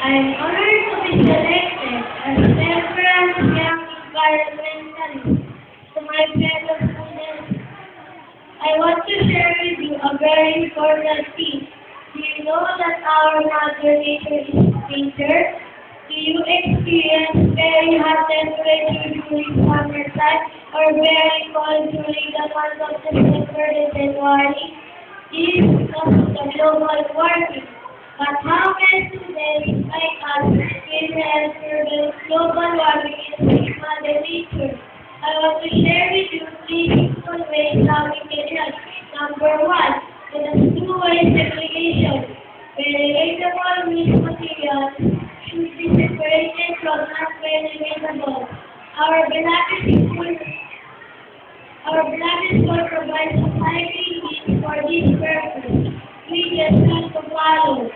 I'm honored to be selected as Reverend Young Environmentalist. To my fellow students, I want to share with you a very important thing. Do you know that our mother nature is nature? Do you experience very hot temperature during summertime or very cold during the month of December and January? This is because of the global warming. But how can students like us prevent the global warming and save Mother Nature? I want to share with you three simple ways how we can help. Number one, with a two-way segregation. Relatable waste materials should be separated from non-relatable. Our beloved school provides a highly need for this purpose. We just need to follow.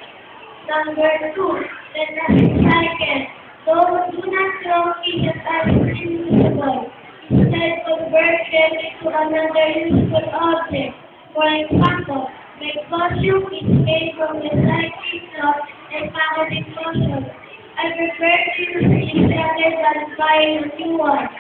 Number two, let us recycle. Do not throw things as unusable. Instead, convert them into another useful object. For example, my costume is made from recycling cloth and packaging cushion. I prefer to use it rather than buying a new one.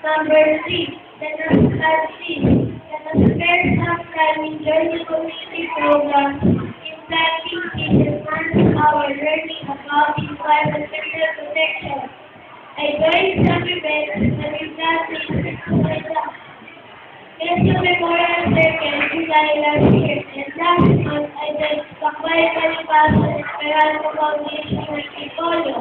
Number three, let us start this. Let us spend some time in joining community programs in planting trees and enhance our learning about environmental protection. I joined some events that we planted National Memorial Circle in July last year, and last month I joined Pakbay Palipaso and Esperanto Foundation in Picolio.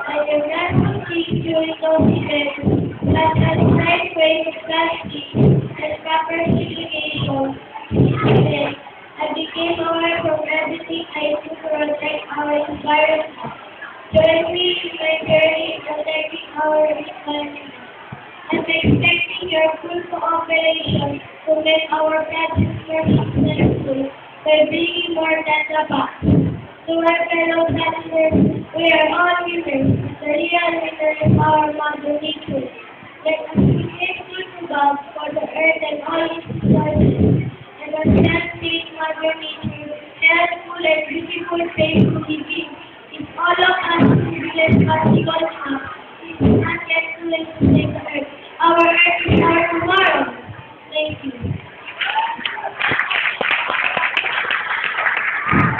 I organized things during those events, such as right waste of plastic and proper segregation. Instead, I became aware from everything I do to protect our environment. Join me in my journey in protecting our environment. I'm expecting your full cooperation to make our project more successful by bringing more data back. To our fellow citizens, we are all winners. The real winner is our Mother Nature. Let us be grateful to God for the earth and all its resources, and let us treat Mother Nature helpful and beautiful place to live in. If all of us do less particle now, it is not yet too late to save the earth. Our earth